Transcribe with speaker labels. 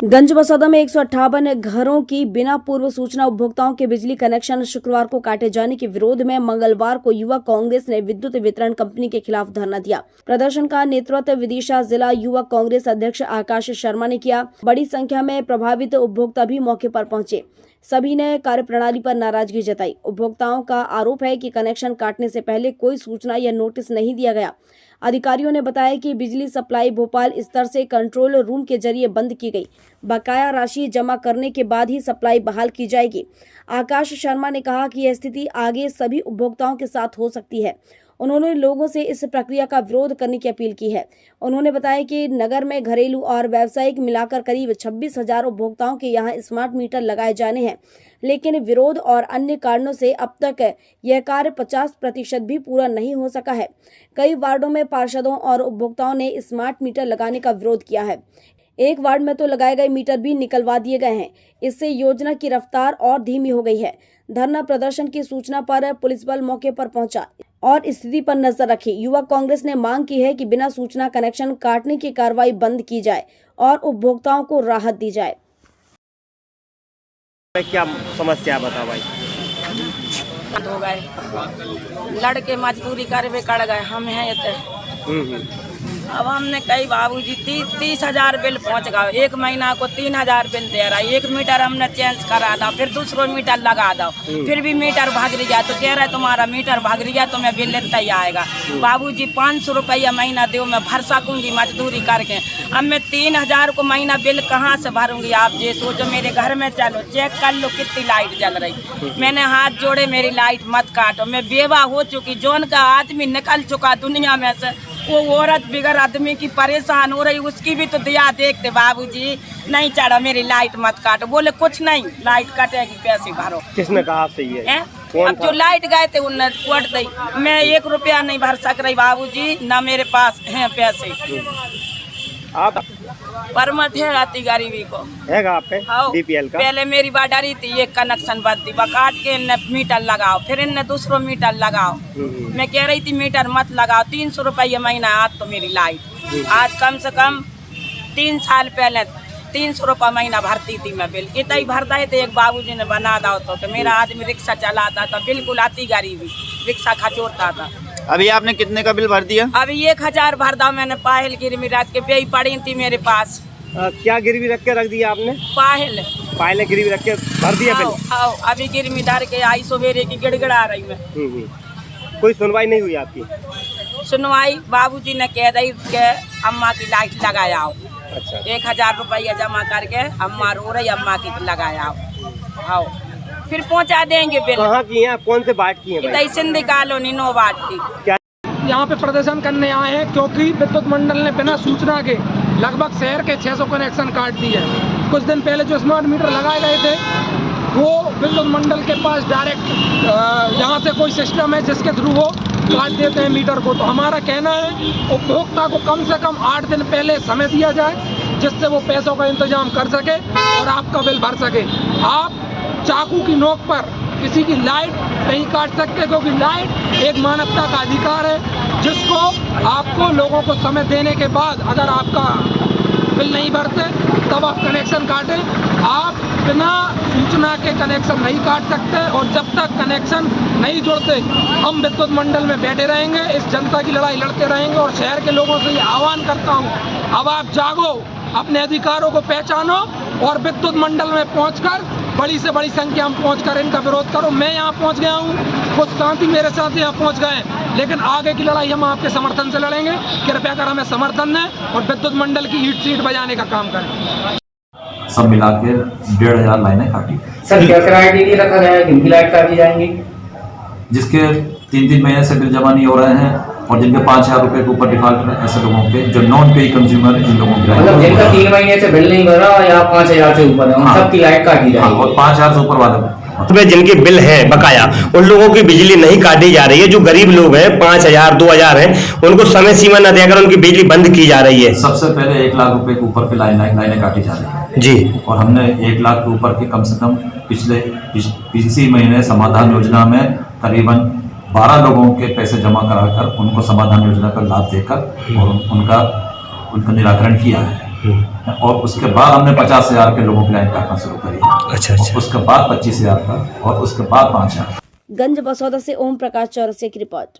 Speaker 1: गंजबसौदा में 158 घरों की बिना पूर्व सूचना उपभोक्ताओं के बिजली कनेक्शन शुक्रवार को काटे जाने के विरोध में मंगलवार को युवा कांग्रेस ने विद्युत वितरण कंपनी के खिलाफ धरना दिया। प्रदर्शन का नेतृत्व विदिशा जिला युवा कांग्रेस अध्यक्ष आकाश शर्मा ने किया। बड़ी संख्या में प्रभावित उपभोक्ता भी मौके पर पहुंचे। सभी ने कार्यप्रणाली पर नाराजगी जताई। उपभोक्ताओं का आरोप है कि कनेक्शन काटने से पहले कोई सूचना या नोटिस नहीं दिया गया। अधिकारियों ने बताया कि बिजली सप्लाई भोपाल स्तर से कंट्रोल रूम के जरिए बंद की गई। बकाया राशि जमा करने के बाद ही सप्लाई बहाल की जाएगी। आकाश शर्मा ने कहा कि यह स्थिति आगे सभी उपभोक्ताओं के साथ हो सकती है। उन्होंने लोगों से इस प्रक्रिया का विरोध करने की अपील की है। उन्होंने बताया कि नगर में घरेलू और व्यावसायिक मिलाकर करीब 26,000 उपभोक्ताओं के यहां स्मार्ट मीटर लगाए जाने हैं, लेकिन विरोध और अन्य कारणों से अब तक यह कार्य 50% भी पूरा नहीं हो सका है। कई वार्डों में पार्षदों और उपभोक्ताओं ने स्मार्ट मीटर लगाने का विरोध किया है। एक वार्ड में तो लगाए गए मीटर भी निकलवा दिए गए हैं। इससे योजना की रफ्तार और धीमी हो गई है। धरना प्रदर्शन की सूचना पर पुलिस बल मौके पर पहुंचा और स्थिति पर नजर रखी। युवा कांग्रेस ने मांग की है कि बिना सूचना कनेक्शन काटने की कार्रवाई बंद की जाए और उपभोक्ताओं को राहत दी जाए।
Speaker 2: क्या समस्या बता भाई?
Speaker 3: हो गए लड़के मजदूरी करवे कर गए, हम हैं इतने। अब हमने कही बाबूजी 30,000 बिल पहुंच गए। एक महीना को 3,000 बिल दे रहा है। एक मीटर हमने चेंज करा दो, फिर दूसरा मीटर लगा दो, फिर भी मीटर भाग रहा। तो कह रहा है तुम्हारा मीटर भाग रहा, तो मैं बिल लेता ही आएगा। बाबूजी 500 रुपया महीना दो, मैं भर सकूंगी मजदूरी करके। अब मैं 3,000 को महीना बिल कहाँ से भरूंगी? आप ये सोचो। मेरे घर में चलो चेक कर लो कितनी लाइट जल रही। मैंने हाथ जोड़े, मेरी लाइट मत काटो। मैं बेवा हो चुकी, जौन का आदमी निकल चुका दुनिया में से, वो औरत बिगर आदमी की परेशान हो रही, उसकी भी तो दिया देखते। बाबूजी नहीं चढ़ो, मेरी लाइट मत काटो। बोले कुछ नहीं, लाइट कटेगी, पैसे भरो।
Speaker 2: किसने कहा सही है?
Speaker 3: अब जो लाइट गए थे उन्हें कोट दी। मैं 1 रुपया नहीं भर सक रही बाबूजी, ना मेरे पास हैं पैसे।
Speaker 2: आप
Speaker 3: परमत है आती गरीबी को
Speaker 2: है आप पे बीपीएल का? पहले
Speaker 3: मेरी बाडारी थी, एक कनेक्शन बदली काट के इन्हें मीटर लगाओ, फिर इन्हें दूसरा मीटर लगाओ। मैं कह रही थी मीटर मत लगाओ। 300 रुपये महीना आज तो मेरी लाइट। आज कम से कम 3 साल पहले 300 रुपये महीना भरती थी मैं बिल। इतना ही भरता थे। एक बाबूजी ने बना दो तो मेरा आदमी रिक्शा चलाता था, बिल्कुल आती गरीबी, रिक्शा खचोड़ता था।
Speaker 4: अभी आपने कितने का बिल भर दिया?
Speaker 3: अभी 1,000 भर दो मैंने। पायल गिरवी रख के बेई पड़ी थी मेरे पास।
Speaker 2: क्या गिरवी रख के रख दिया आपने?
Speaker 3: पायल
Speaker 2: गिरवी रख के भर दिया बिल?
Speaker 3: आओ अभी गिरवी धर के आई सवेरे की गिड़गिड़ा रही मैं।
Speaker 2: कोई सुनवाई नहीं हुई आपकी?
Speaker 3: सुनवाई बाबूजी ने कह दी के अम्मा की लाइट लगाया आओ।
Speaker 2: अच्छा।
Speaker 3: 1,000 रुपया जमा करके अम्मा रो रही, अम्मा की लगाया आओ, फिर पहुंचा देंगे बिल।
Speaker 2: कहाँ की हैं? कौन से बाट की हैं?
Speaker 3: सिंधी कॉलोनी 9 बाट की।
Speaker 5: यहाँ पे प्रदर्शन करने आए हैं क्योंकि विद्युत मंडल ने बिना सूचना के लगभग शहर के 600 कनेक्शन काट दिए। कुछ दिन पहले जो स्मार्ट मीटर लगाए गए थे वो विद्युत मंडल के पास डायरेक्ट यहाँ से कोई सिस्टम है जिसके थ्रू वो काट देते हैं मीटर को। तो हमारा कहना है उपभोक्ता को कम से कम 8 दिन पहले समय दिया जाए, जिससे वो पैसों का इंतजाम कर सके और आपका बिल भर सके। आप चाकू की नोक पर किसी की लाइट नहीं काट सकते, क्योंकि लाइट एक मानवता का अधिकार है, जिसको आपको लोगों को समय देने के बाद अगर आपका बिल नहीं भरते तब आप कनेक्शन काटें। आप बिना सूचना के कनेक्शन नहीं काट सकते और जब तक कनेक्शन नहीं जुड़ते हम विद्युत मंडल में बैठे रहेंगे, इस जनता की लड़ाई लड़ते रहेंगे। और शहर के लोगों से ये आह्वान करता हूँ, अब आप जागो, अपने अधिकारों को पहचानो और विद्युत मंडल में पहुंचकर बड़ी से बड़ी संख्या में पहुंचकर इनका विरोध करो। मैं यहाँ पहुंच गया हूँ, कुछ साथी मेरे साथ यहाँ पहुंच गए, लेकिन आगे की लड़ाई हम आपके समर्थन से लड़ेंगे। कृपया कर हमें समर्थन दें और विद्युत मंडल की ईंट सीट बजाने का काम करें।
Speaker 6: सब मिला के 1,500 लाइनें काटी।
Speaker 7: सर क्या क्राइटेरिया रखा गया है किनकी लाइट काटी जाएंगी?
Speaker 6: जिसके 3-3 महीने से बिल जमा नहीं हो रहे हैं और जिनके 5,000 रुपए के ऊपर डिफॉल्ट है, ऐसे लोगों के जो नॉन पे कंज्यूमर, इन लोगों की
Speaker 7: मतलब जिनका 3 महीने से बिल नहीं भरा या 5,000 से ऊपर है, उन सबकी लाइट काटी जाएगी।
Speaker 6: और 5,000 से ऊपर वाले
Speaker 2: जिनके बिल है बकाया, उन लोगों की बिजली नहीं काटी जा रही है। जो गरीब लोग हैं 5,000 2,000 हैं, उनको समय सीमा न देकर उनकी बिजली बंद की जा रही है।
Speaker 6: सबसे पहले 1 लाख रुपए के ऊपर के लाइनें काटी जा रही है
Speaker 2: जी।
Speaker 6: और हमने 1 लाख के ऊपर के कम से कम इसी महीने समाधान योजना में करीबन 12 लोगों के पैसे जमा कराकर उनको समाधान योजना का लाभ देकर और उनका निराकरण किया है। और उसके बाद हमने 50,000 के लोगों की लाइन काटना शुरू करी।
Speaker 2: अच्छा अच्छा।
Speaker 6: उसके बाद 25,000 का और उसके बाद 5,000।
Speaker 1: गंज बसौदा से ओम प्रकाश चौरसिया की रिपोर्ट।